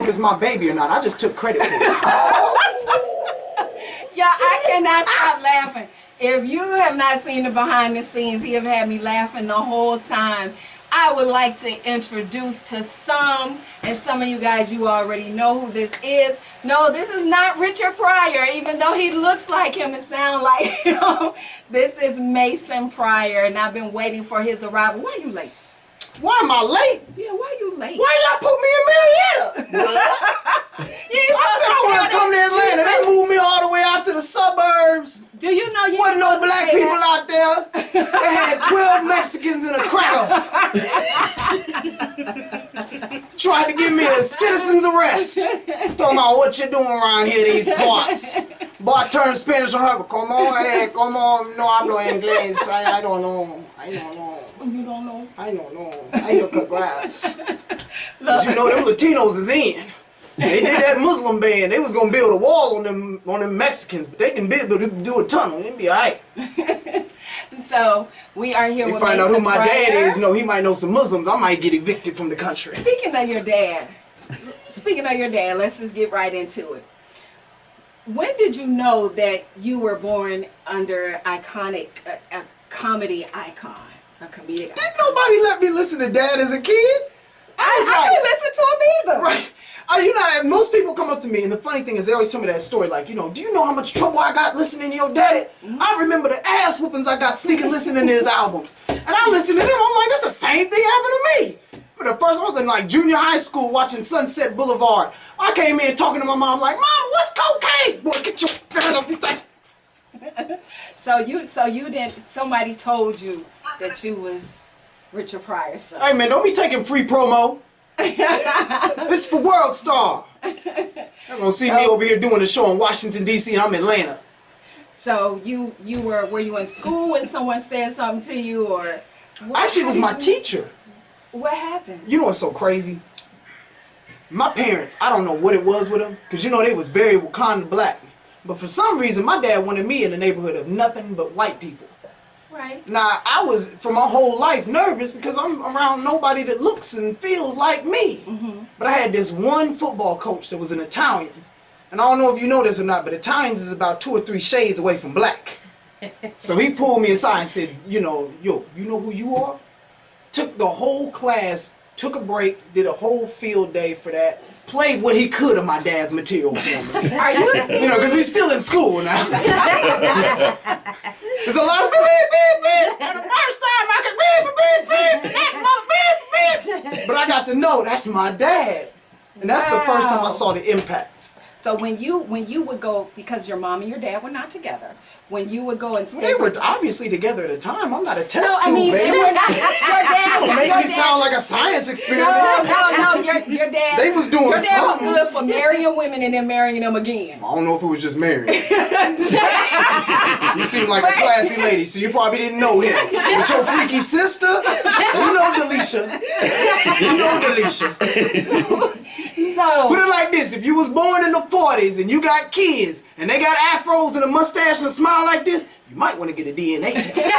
if it's my baby or not. I just took credit for it. Yeah, I cannot stop laughing. If you have not seen the behind the scenes, he have had me laughing the whole time. I would like to introduce to some, and some of you guys, you already know who this is. No, this is not Richard Pryor, even though he looks like him and sound like him. This is Mason Pryor, and I've been waiting for his arrival. Why are you late? Why am I late? Yeah, why are you late? Why y'all put me in Marietta? I said I want to come to Atlanta. They moved me all the way out to the suburbs. Do you know you wasn't no black people out there? They had 12 Mexicans in a cracker. Tried to give me a citizen's arrest. Talking about what you doing around here, these parts. Boy turned Spanish on her. Come on, hey, come on. No hablo inglés. I don't know. I don't know. You don't know? I don't know. I don't cut grass. You know them Latinos is in. They did that Muslim ban. They was gonna build a wall on them Mexicans, but they can do a tunnel. It'll be alright. So we are here. We find out who my dad is. No, he might know some Muslims. I might get evicted from the country. Speaking of your dad, let's just get right into it. When did you know that you were born under iconic a comedy icon, a comedic icon? Didn't nobody let me listen to Dad as a kid? I couldn't listen to him either. Right. You know, most people come up to me, and the funny thing is, they always tell me that story, like, you know, do you know how much trouble I got listening to your daddy? I remember the ass whoopings I got sneaking listening to his albums. And I listened to them, I'm like, that's the same thing happened to me. But at first, I was in like junior high school watching Sunset Boulevard. I came in talking to my mom, like, Mom, what's cocaine? Boy, get your hand up. So you didn't, somebody told you that you was Richard Pryor's son. Hey man, don't be taking free promo. This is for World Star. They're gonna see me over here doing a show in Washington D.C. and I'm in Atlanta. So were you in school when someone said something to you, or actually it was my teacher. What happened? You know what's so crazy? My parents, I don't know what it was with them, because you know they was very Wakanda black. But for some reason my dad wanted me in the neighborhood of nothing but white people. Right. Now, I was, for my whole life, nervous because I'm around nobody that looks and feels like me. But I had this one football coach that was an Italian. And I don't know if you know this or not, but Italians is about 2 or 3 shades away from black. So he pulled me aside and said, you know, yo, you know who you are? Took the whole class, took a break, did a whole field day for that. Played what he could of my dad's material for me. Are you? You know, because we're still in school now. There's a lot of beep, beep, beep. And the first time I could beep. But I got to know that's my dad. And that's the first time I saw the impact. So when you would go, because your mom and your dad were not together, when you would go and stay, they were obviously together at the time. I'm not a test tube, baby. They were not. Your dad was make me sound like a science experiment. No. Your dad. They was doing your dad something. was good for marrying women and then marrying them again. I don't know if it was just marrying. You seem like a classy lady, so you probably didn't know him. But your freaky sister, you know Delisha. You know Delisha. So put it like this: if you was born in the 40s and you got kids and they got afros and a mustache and a smile like this, you might want to get a DNA test.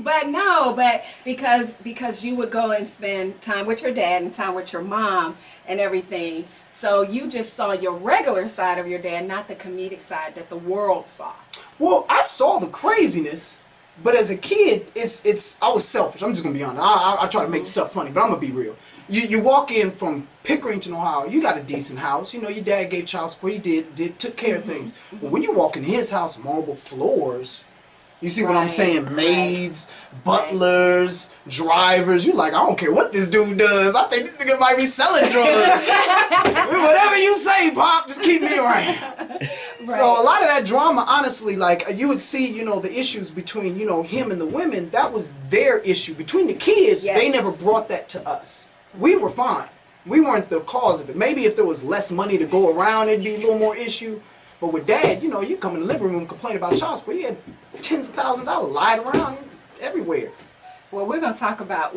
but because you would go and spend time with your dad and time with your mom and everything, so you just saw your regular side of your dad, not the comedic side that the world saw. Well, I saw the craziness, but as a kid, I was selfish. I'm just gonna be honest. I try to make stuff funny, but I'm gonna be real. You walk in from Pickerington, Ohio, you got a decent house. You know, your dad gave child support, he took care of things. But when you walk in his house, marble floors, you see what I'm saying? Maids, butlers, drivers. You like, I don't care what this dude does. I think this nigga might be selling drugs. Whatever you say, Pop, just keep me around. So a lot of that drama, honestly, like you would see, you know, the issues between, you know, him and the women, that was their issue. Between the kids, they never brought that to us. We were fine. We weren't the cause of it. Maybe if there was less money to go around, it'd be a little more issue. But with Dad, you know, you come in the living room and complain about child support. He had tens of thousands of dollars lying around everywhere. Well, we're going to talk about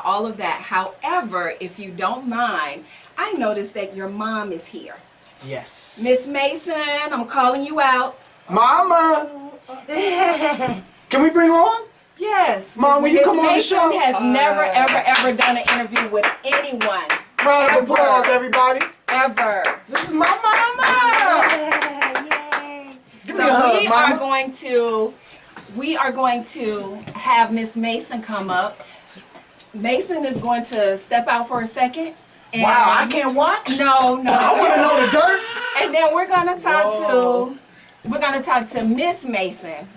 all of that. However, if you don't mind, I noticed that your mom is here. Yes. Miss Mason, I'm calling you out. Mama. Can we bring her on? Yes. Mom, will you come on the show? Miss Mason has never, ever done an interview with anyone Round of applause, everybody. Ever. This is my mama. Yay. Give me a hug, we mama. are going to have Miss Mason come up. Mason is going to step out for a second. And Wow, I can't watch? No. I want to know the dirt. And then we're gonna talk to Miss Mason,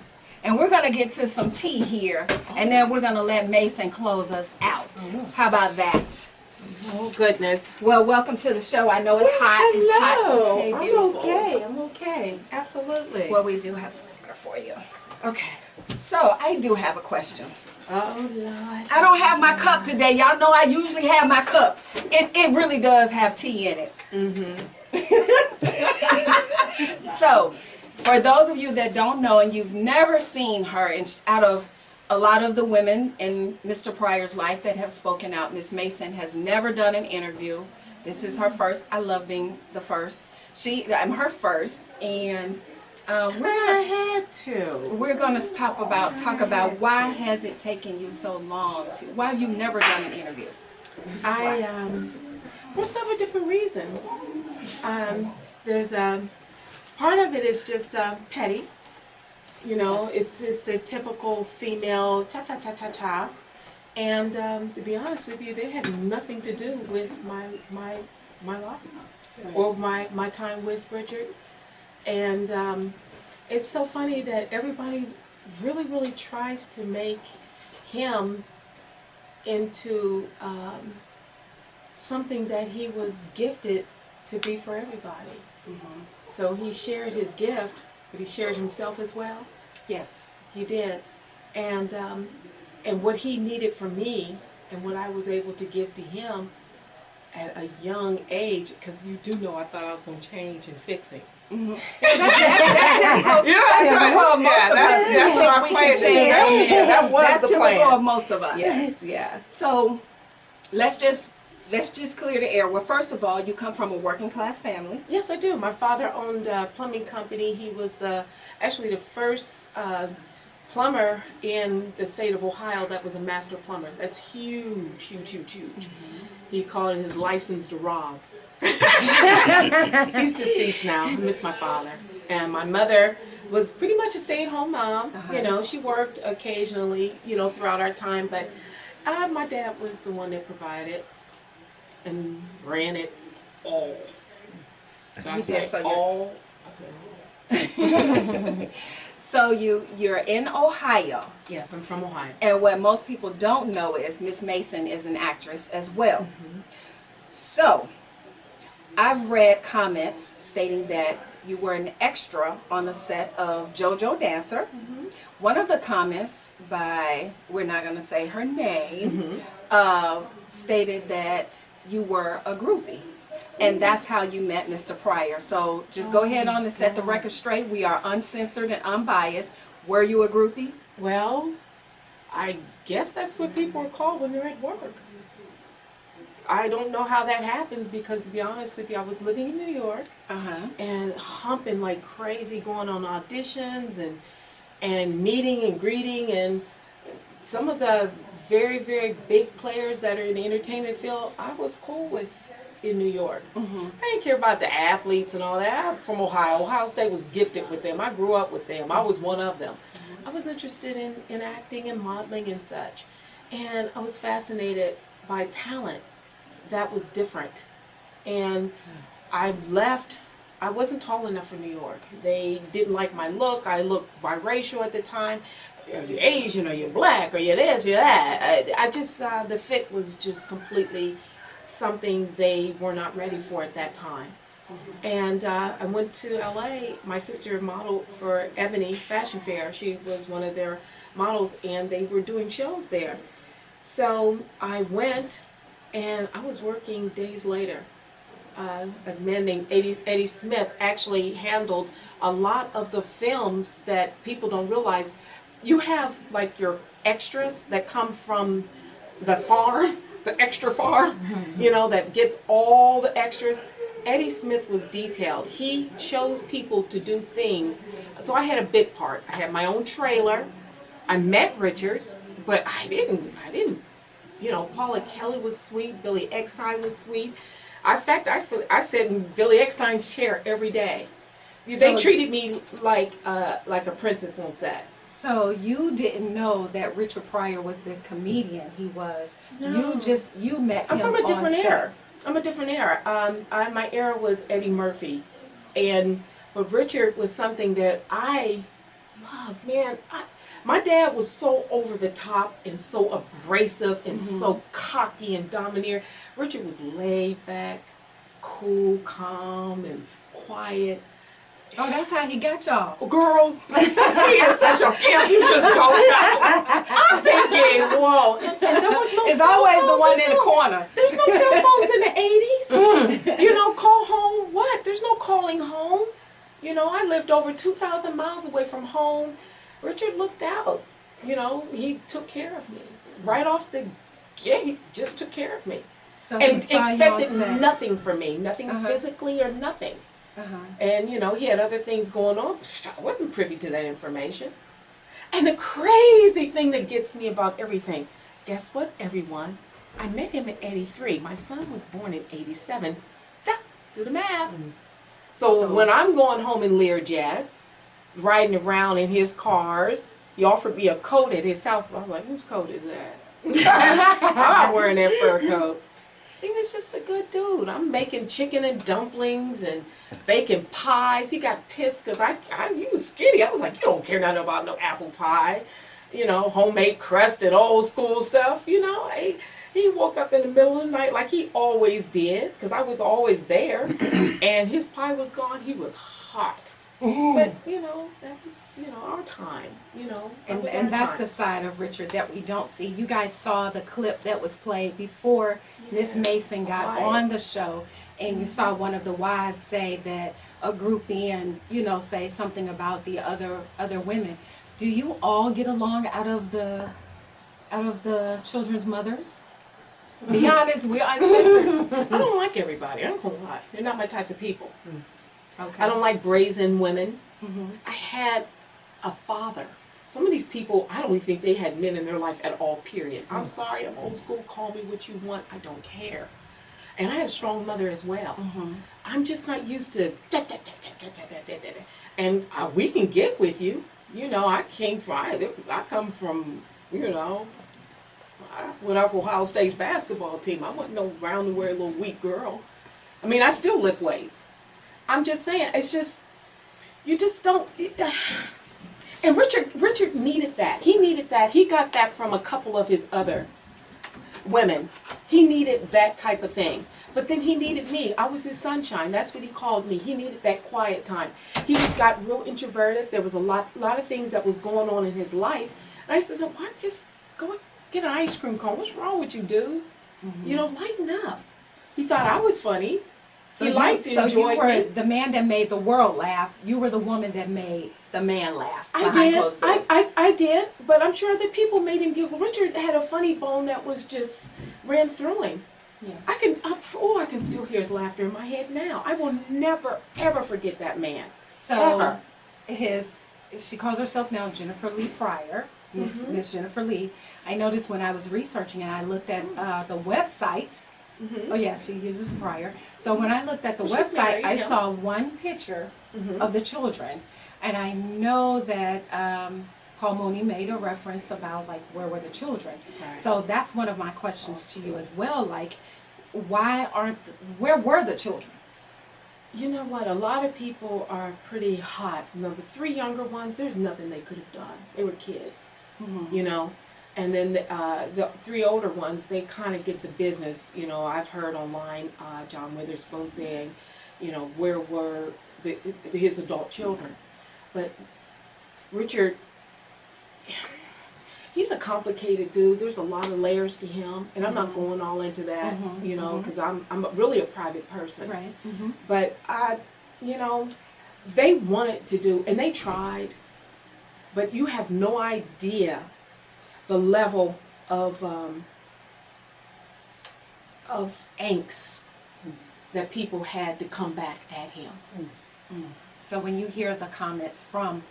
and we're gonna get to some tea here, and then we're gonna let Mason close us out. How about that? Oh goodness. Well, welcome to the show. I know it's hot. It's hot. Hello. Okay, I'm beautiful. okay. I'm okay. Absolutely. Well, we do have some water for you. Okay. So I do have a question. Oh Lord. I don't have my cup today. Y'all know I usually have my cup. It really does have tea in it. So, for those of you that don't know and you've never seen her, and out of a lot of the women in Mr. Pryor's life that have spoken out, Miss Mason has never done an interview. This is her first. I love being the first. I'm her first, and we're gonna talk about why has it taken you so long to, why have you never done an interview? For several different reasons. There's part of it is just petty. You know, Yes. it's the typical female cha-cha-cha-cha-cha. And to be honest with you, they had nothing to do with my life or my time with Richard. And it's so funny that everybody really tries to make him into something that he was gifted to be for everybody. So he shared his gift, but he shared himself as well. Yes. He did. And what he needed from me and what I was able to give to him at a young age, because you do know I thought I was going to change and fix it. That's what our plan is. That was That's the typical plan. of most of us. Yes, yeah. So let's just clear the air. Well, first of all, you come from a working class family. Yes, I do. My father owned a plumbing company. He was actually the first plumber in the state of Ohio that was a master plumber. That's huge. He called it his license to rob. He's deceased now. I miss my father. And my mother was pretty much a stay-at-home mom. You know, she worked occasionally, you know, throughout our time, but my dad was the one that provided and ran it all. I say all. So you're in Ohio. Yes, I'm from Ohio. And what most people don't know is Miss Mason is an actress as well. So I've read comments stating that you were an extra on the set of JoJo Dancer. One of the comments by, we're not going to say her name, stated that you were a groupie. And that's how you met Mr. Pryor. So just go ahead on and set the record straight. We are uncensored and unbiased. Were you a groupie? Well, I guess that's what people are called when they're at work. I don't know how that happened because, to be honest with you, I was living in New York and humping like crazy, going on auditions and meeting and greeting, and some of the very big players that are in the entertainment field, I was cool with in New York. I didn't care about the athletes and all that. I'm from Ohio. Ohio State was gifted with them. I grew up with them. I was one of them. I was interested in acting and modeling and such. And I was fascinated by talent that was different. And I left. I wasn't tall enough for New York. They didn't like my look. I looked biracial at the time. You're Asian, or you're black, or you're this, you're that. I just, the fit was just completely something they were not ready for at that time. And I went to LA. My sister modeled for Ebony Fashion Fair. She was one of their models, and they were doing shows there. So I went, and I was working days later. A man named Eddie Smith actually handled a lot of the films that people don't realize. You have like your extras that come from the farm, the extra farm, you know, that gets all the extras. Eddie Smith was detailed. He chose people to do things. So I had a bit part. I had my own trailer. I met Richard, but I didn't, You know, Paula Kelly was sweet. Billy Eckstine was sweet. In fact, I sat in Billy Eckstine's chair every day. They treated me like a princess on set. So you didn't know that Richard Pryor was the comedian he was. No. You met him. I'm from a different on set. era. I'm a different era. My era was Eddie Murphy, but Richard was something that I loved. Man, my dad was so over the top and so abrasive and so cocky and domineering. Richard was laid back, cool, calm, and quiet. Oh, that's how he got y'all. Girl, he is such a pimp, you just don't know. I'm thinking, whoa. And there was no It's cell always phones. the one in the corner. There's no cell phones in the 80s. You know, call home, what? There's no calling home. You know, I lived over 2,000 miles away from home. Richard looked out. You know, he took care of me. Right off the gate, he just took care of me. So And he saw you on expected set. nothing from me, nothing physically or nothing. And, you know, he had other things going on. I wasn't privy to that information. And the crazy thing that gets me about everything, guess what, everyone? I met him in 83. My son was born in 87. Do the math. So when I'm going home in Learjets, riding around in his cars, he offered me a coat at his house. But I was like, whose coat is that? I'm not wearing that fur coat. He was just a good dude. I'm making chicken and dumplings and baking pies. He got pissed because he was skinny. I was like, you don't care nothing about no apple pie. You know, homemade crusted old school stuff. You know, he woke up in the middle of the night like he always did because I was always there. And his pie was gone. He was hot. But, you know, that was, you know, our time, you know. And that's the side of Richard that we don't see. You guys saw the clip that was played before Miss Mason got on the show, and you saw one of the wives say that a groupie and, you know, say something about the other women. Do you all get along out of the children's mothers? Be honest, we're uncensored. I don't like everybody. I don't gonna lie. They're not my type of people. Okay. I don't like brazen women. I had a father. Some of these people, I don't even think they had men in their life at all, period. I'm sorry, I'm old school, call me what you want, I don't care. And I had a strong mother as well. I'm just not used to and we can get with you. You know, I come from, you know, I went out for Ohio State's basketball team. I wasn't no round and wear little weak girl. I mean, I still lift weights. I'm just saying, it's just, you just don't, and Richard needed that. He needed that. He got that from a couple of his other women. He needed that type of thing. But then he needed me. I was his sunshine. That's what he called me. He needed that quiet time. He got real introverted. There was a lot of things that was going on in his life. And I said, why don't you just go get an ice cream cone? What's wrong with you, dude? You know, lighten up. He thought I was funny. So you were the man that made the world laugh. You were the woman that made the man laugh. I did, but I'm sure other people made him giggle. Richard had a funny bone that was just ran through him. Yeah. I can still hear his laughter in my head now. I will never ever forget that man. So she calls herself now Jennifer Lee Pryor, Miss Jennifer Lee. I noticed when I was researching and I looked at the website. Oh yeah, she uses Pryor. So when I looked at the website, I saw one picture of the children, and I know that Paul Mooney made a reference about like where were the children. Right. So that's one of my questions to you as well. Like, where were the children? You know what? A lot of people are pretty hot. You know, the three younger ones, there's nothing they could have done. They were kids, you know. And then the three older ones, they kind of get the business. You know, I've heard online John Witherspoon saying, you know, where were his adult children? But Richard, he's a complicated dude. There's a lot of layers to him, and I'm not going all into that, you know, because I'm really a private person. Right. But you know, they wanted to do, and they tried, but you have no idea the level of angst that people had to come back at him. So when you hear the comments from,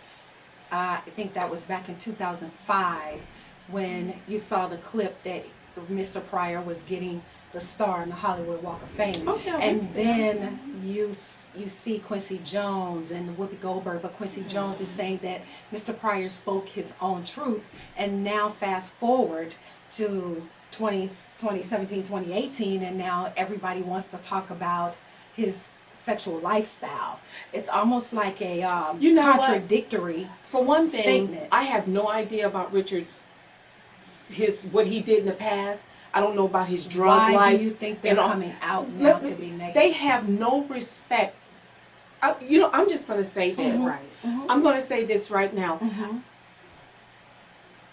I think that was back in 2005, when you saw the clip that Mr. Pryor was getting the star in the Hollywood Walk of Fame. Okay. And then you see Quincy Jones and Whoopi Goldberg, but Quincy Jones is saying that Mr. Pryor spoke his own truth. And now fast forward to 2017, 2018, and now everybody wants to talk about his sexual lifestyle. It's almost like a contradictory For one thing, statement. I have no idea about Richard's what he did in the past. I don't know about his drug life. Why do you think they're coming out now to be negative? They have no respect. I'm just going to say this. Right. I'm going to say this right now.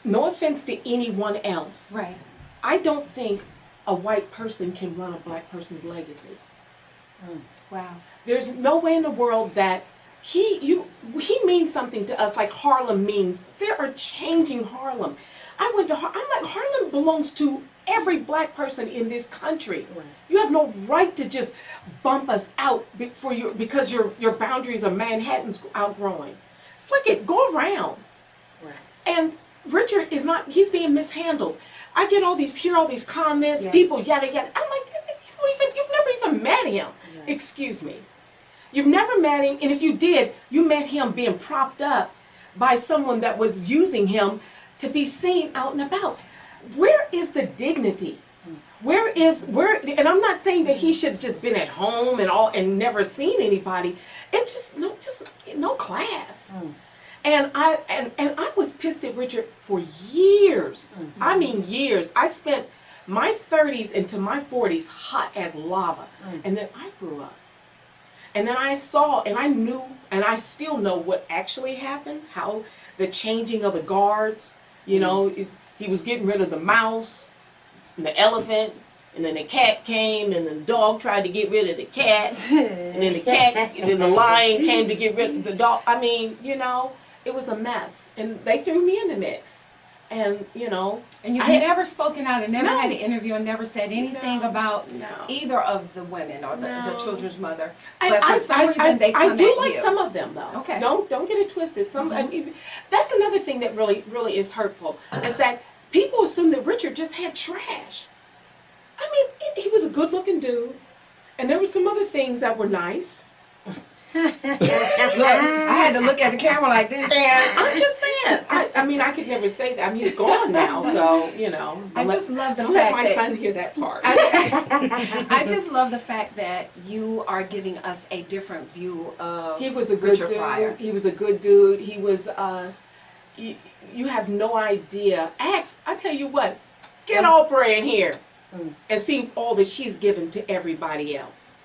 No offense to anyone else. Right. I don't think a white person can run a black person's legacy. Wow. There's no way in the world that he means something to us like Harlem means. They are changing Harlem. I went to I'm like, Harlem belongs to every black person in this country. Right. You have no right to just bump us out because your boundaries of Manhattan's outgrowing. Flick it, go around. Right. And Richard is not, he's being mishandled. I hear all these comments, Yes. people yada yada. I'm like, you've never even met him. Right. Excuse me. You've never met him, and if you did, you met him being propped up by someone that was using him to be seen out and about. Where is the dignity? And I'm not saying that he should have just been at home and never seen anybody. It's just no class. And I was pissed at Richard for years. I mean years. I spent my 30s into my 40s hot as lava. And then I grew up. And then I saw and I knew and I still know what actually happened, how the changing of the guards, he was getting rid of the mouse and the elephant, and then the cat came, and the dog tried to get rid of the cat, and then the lion came to get rid of the dog. I mean, it was a mess, and they threw me in the mix, and And you've never spoken out and never No. had an interview and never said anything No. about No. either of the women or the No. children's mother. But for some reason they come I do at like you. some of them though. Okay. Don't get it twisted. That's another thing that really is hurtful is that people assume that Richard just had trash. I mean, he was a good-looking dude, and there were some other things that were nice. Look, I had to look at the camera like this. And I'm just saying. I mean, I could never say that. I mean, he's gone now, so I just love the don't let fact my that son hear that part. I just love the fact that you are giving us a different view of He was a good Richard dude. Pryor. He was a good dude. He was. You have no idea. I tell you what. Get Oprah in here and see all that she's given to everybody else.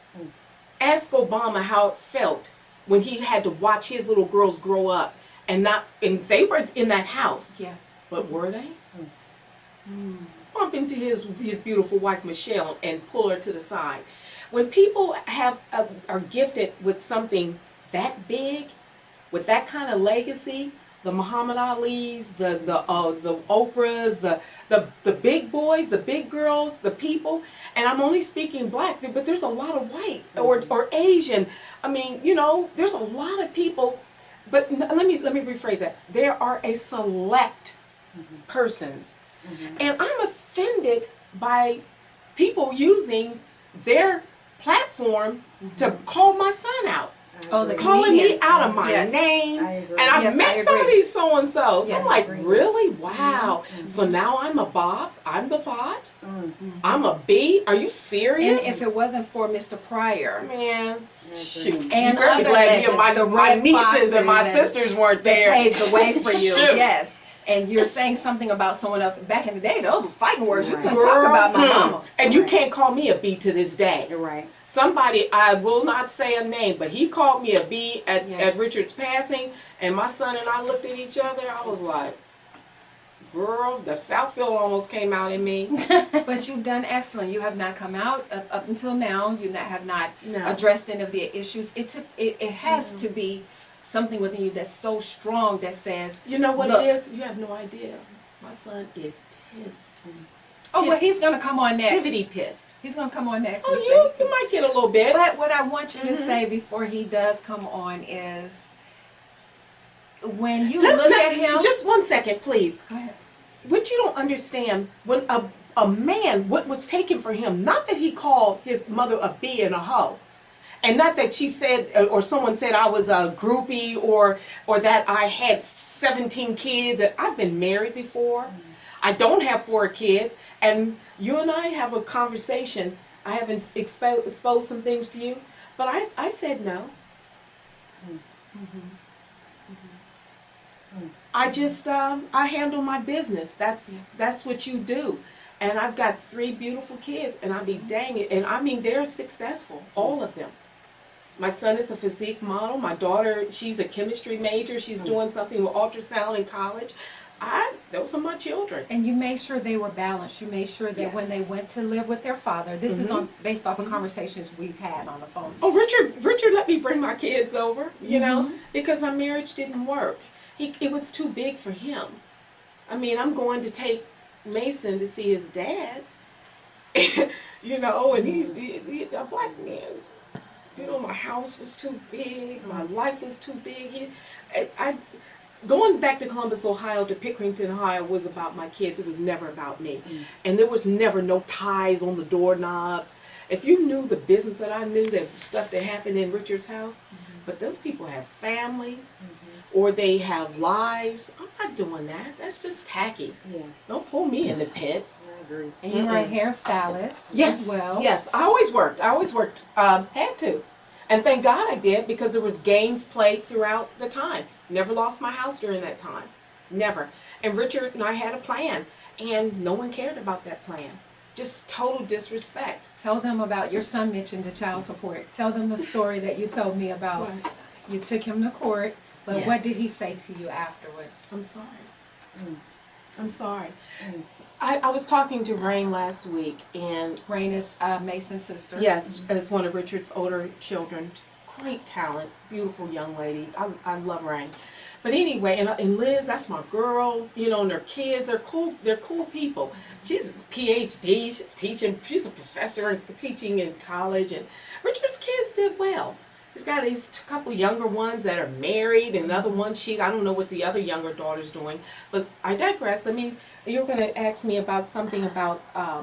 Ask Obama how it felt when he had to watch his little girls grow up and they were in that house. Yeah. But were they? Bump into his beautiful wife Michelle and pull her to the side. When people are gifted with something that big, with that kind of legacy, the Muhammad Ali's, the Oprahs, the big boys, the big girls, the people, and I'm only speaking black, but there's a lot of white or Asian. I mean, there's a lot of people. But let me rephrase that. There are a select persons, and I'm offended by people using their platform to call my son out. Oh, the Calling me comedians. out of my Yes. name. I agree. And I've Yes, I met some of agree. these so-and-sos. Yes. I'm like, Agree. really? Wow. So now I'm a Bob? I'm the Thought? I'm a B? Are you And serious? if it wasn't for Mr. Pryor, Man, shoot. And you better be other glad me legends, and the my Red nieces and my Foxes and sisters weren't they there. paved the way for you. Shoot. Yes. And you're saying something about someone else. Back in the day, those was fighting words. You Right. couldn't talk about my mama. And you can't call me a B to this day. You're right. Somebody, I will not say a name, but he called me a B at Yes. Richard's passing, and my son and I looked at each other. I was like, girl, the Southfield almost came out in me. But you've done excellent. You have not come out up until now. You have not No. addressed any of the issues. It has to be something within you that's so strong that says, You know what Look. it is? You have no idea. My son is pissed. oh, well, he's going to come on next. Activity pissed. He's going to come on next. Oh, and say- you might get a little bit. But what I want you to say before he does come on is, when you look at him. Just 1 second, please. Go ahead. What you don't understand, when a man, what was taken for him, not that he called his mother a bee and a hoe. And not that she said, or someone said I was a groupie, or that I had 17 kids. And I've been married before. I don't have 4 kids. And you and I have a conversation. I haven't exposed some things to you, but I said no. I just I handle my business. That's what you do. And I've got 3 beautiful kids, and I be dang it. And I mean, they're successful, all of them. My son is a physique model. My daughter, she's a chemistry major. She's doing something with ultrasound in college. Those are my children. And you made sure they were balanced. You made sure that when they went to live with their father, this is based off of conversations we've had on the phone. Oh, Richard let me bring my kids over, you know, because my marriage didn't work. It was too big for him. I mean, I'm going to take Mason to see his dad, you know, and he a black man. You know, my house was too big. My life was too big. Going back to Columbus, Ohio, to Pickerington, Ohio, was about my kids. It was never about me. And there was never no ties on the doorknobs. If you knew the business that I knew, that stuff that happened in Richard's house, but those people have family, or they have lives. I'm not doing that. That's just tacky. Yes. Don't pull me in the pit. I agree. And you're a hairstylist Yes, as well. yes. I always worked. Had to. And thank God I did, because there was games played throughout the time. Never lost my house during that time. Never. And Richard and I had a plan, and no one cared about that plan. Just total disrespect. Tell them about, your son mentioned the child support. Tell them the story that you told me about. Right. You took him to court, but Yes. what did he say to you afterwards? I'm sorry. I'm sorry. I was talking to Rain last week, and Rain is Mason's sister. yes, as one of Richard's older children. Great talent, beautiful young lady. I love Rain. But anyway, and Liz, that's my girl, you know, and their kids, they're cool people. She's a PhD, she's teaching, she's a professor and teaching in college, and Richard's kids did well. He's got these couple younger ones that are married, and another one, I don't know what the other younger daughter's doing, but I digress. I mean, you were going to ask me about something about, I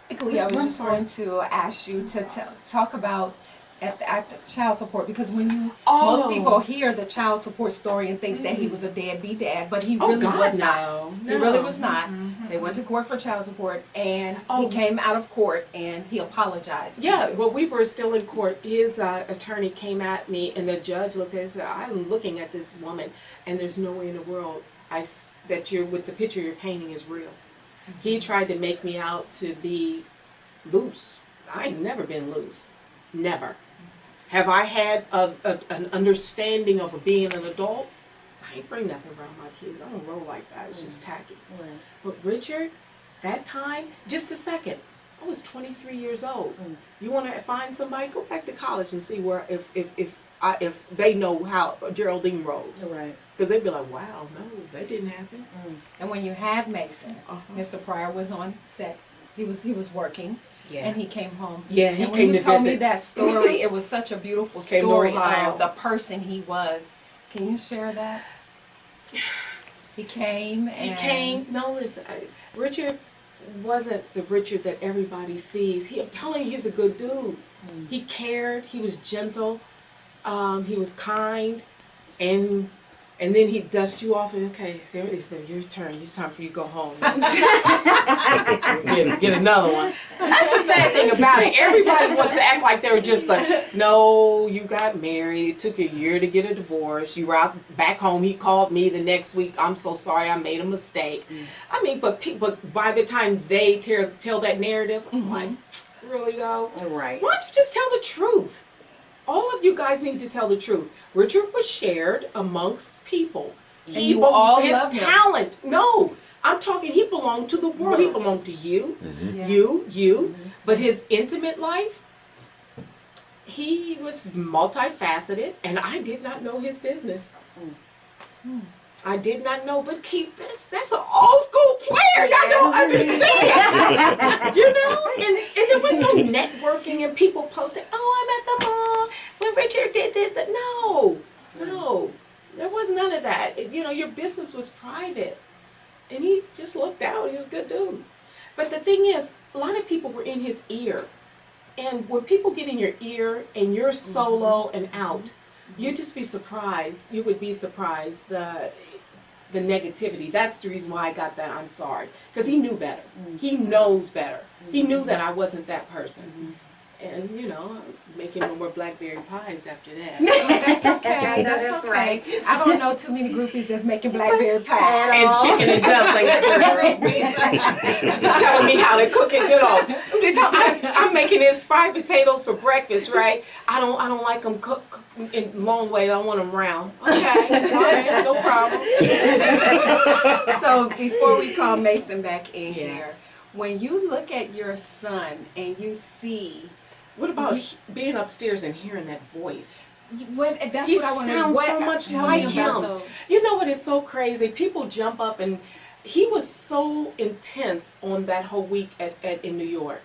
was just going to ask you to talk about at the child support, because when you most people hear the child support story and thinks that he was a deadbeat dad, but he really was not. No. He really was not. They went to court for child support, and he came out of court and he apologized. Yeah, to you. well, we were still in court. His attorney came at me, and the judge looked at it and said, I'm looking at this woman, and there's no way in the world that you're with the picture you're painting is real. He tried to make me out to be loose. I ain't never been loose. Never. Have I had an understanding of being an adult? I ain't bring nothing around my kids. I don't roll like that. It's just tacky. Right. But Richard, that time, just a second, I was 23 years old. You want to find somebody? Go back to college and see where if they know how Geraldine rolls. Right. Because they'd be like, wow, no, that didn't happen. And when you had Mason, Mr. Pryor was on set. He was working. Yeah. And he came home. Yeah, he and when came you to told visit. me that story, it was such a beautiful Came to story Ohio. of the person he was. Can you share that? He came and No, listen, Richard wasn't the Richard that everybody sees. I'm telling you, he's a good dude. He cared. He was gentle. He was kind, and then he'd dust you off and, okay, seriously, your turn. It's time for you to go home. get another one. That's the sad thing about it. Everybody wants to act like they were just like, no, you got married. It took you a year to get a divorce. You were out back home. He called me the next week. I'm so sorry, I made a mistake. I mean, but by the time they tell that narrative, I'm like, really though? Right. Why don't you just tell the truth? All of you guys need to tell the truth. Richard was shared amongst people. And you all loved him. Talent. No, I'm talking. He belonged to the world. He belonged to you, you. But his intimate life, he was multifaceted, and I did not know his business. I did not know, but Keith, that's an old school player. Y'all don't understand. You know? And there was no networking and people posting, oh, I'm at the mall when Richard did this. No. There was none of that. You know, your business was private. And he just looked out. He was a good dude. But the thing is, a lot of people were in his ear. And when people get in your ear and you're solo and out, you'd just be surprised. You would be surprised the negativity. That's the reason why I got that I'm sorry. Because he knew better. He knows better. He knew that I wasn't that person. And, you know, making no more blackberry pies after that. That's okay. That's okay. right. I don't know too many groupies that's making blackberry pie. And chicken and dumplings. Telling me how to cook it. You know, I'm making his fried potatoes for breakfast, right? I don't like them cooked in long way. I want them round. Okay, all right, no problem. So before we call Mason back in here, Yes. when you look at your son and you see What about being upstairs and hearing that voice? that's He what I want to sounds so much tell like me about him. those. You know what is so crazy? People jump up, and he was so intense on that whole week in New York.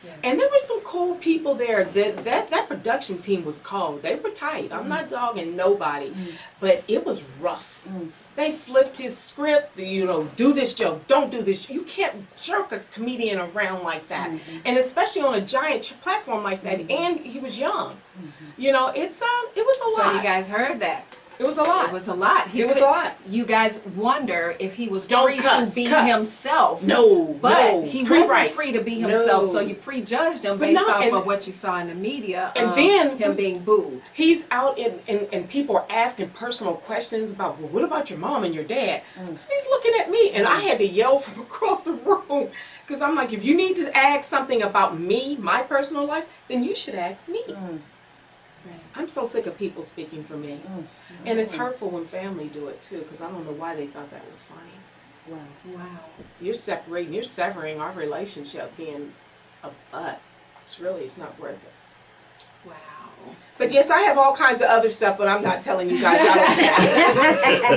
Yeah. And there were some cool people there. That production team was cold. They were tight. I'm not dogging nobody, but it was rough. They flipped his script, you know, do this joke, don't do this. You can't jerk a comedian around like that. And especially on a giant platform like that, and he was young. You know, it was a lot. So you guys heard that. It was a lot. It was a lot. It was a lot. You guys wonder if he was Don't free cuss, to be cuss. himself. No, But no. he Pre-write. wasn't free to be himself, No. so you prejudged him But based no, off and- of what you saw in the media And of then- him being booed. He's out and people are asking personal questions about, well, what about your mom and your dad? He's looking at me, and I had to yell from across the room because I'm like, if you need to ask something about me, my personal life, then you should ask me. I'm so sick of people speaking for me. And it's hurtful when family do it too, because I don't know why they thought that was funny. Wow. You're severing our relationship being a butt. It's not worth it. Wow. But yes, I have all kinds of other stuff, but I'm not telling you guys.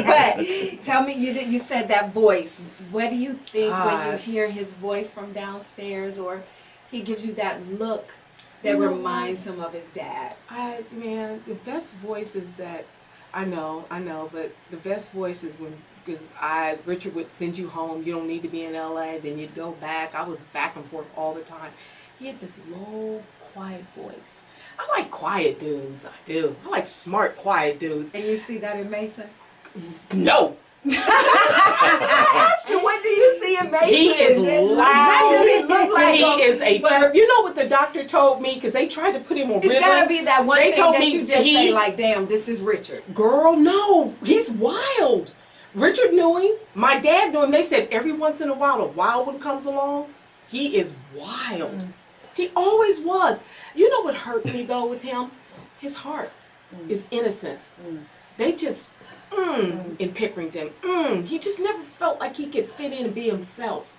But tell me, you said that voice. What do you think when you God. hear his voice from downstairs, or he gives you that look that You know reminds him of his dad? Man, the best voice is that, I know, but the best voice is because Richard would send you home, you don't need to be in LA, then you'd go back. I was back and forth all the time. He had this low, quiet voice. I like quiet dudes, I do. I like smart, quiet dudes. And you see that in Mason? No. I asked you, what do you see in Mason? He is What loud. does he look like? He is a trip. You know what the doctor told me? Because they tried to put him on It's rhythm. gotta be that one They thing told that me you just he- say like, damn, this is Richard. Girl, no. He's wild. Richard knew him. My dad knew him. They said every once in a while a wild one comes along. He is wild. He always was. You know what hurt me though with him? His heart. His innocence. They just, in Pickerington, he just never felt like he could fit in and be himself.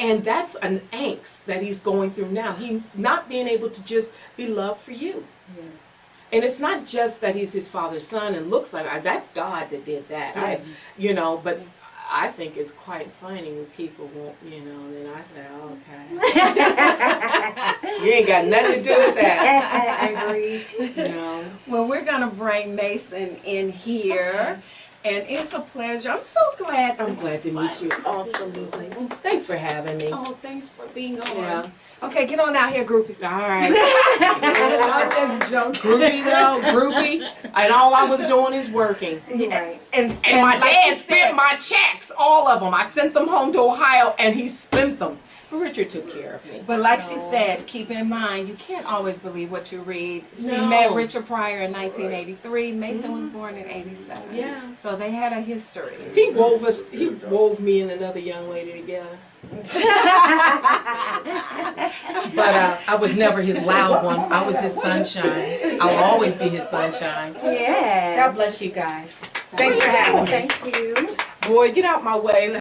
And that's an angst that he's going through now. He not being able to just be loved for you. And it's not just that he's his father's son and looks like, that's God that did that. Yes. But I think it's quite funny when people won't, then I say, okay. You ain't got nothing to do with that. I agree. Well, we're gonna bring Mason in here. And it's a pleasure. I'm so glad. I'm glad to meet you. Absolutely. Well, thanks for having me. Oh, thanks for being on. Yeah. Okay, get on out here, groupie. All right. I'm just joking. Groupie though, groupie. And all I was doing is working. Yeah. And my like dad you spent said- my checks, all of them. I sent them home to Ohio and he spent them. Richard took care of me. But like she said, keep in mind, you can't always believe what you read. She No. met Richard Pryor in 1983. Mason was born in 87. Yeah. So they had a history. He wove me and another young lady together. But I was never his loud one. I was his sunshine. I'll always be his sunshine. Yeah. God bless you guys. Thanks for having me. Thank you. Boy, get out my way.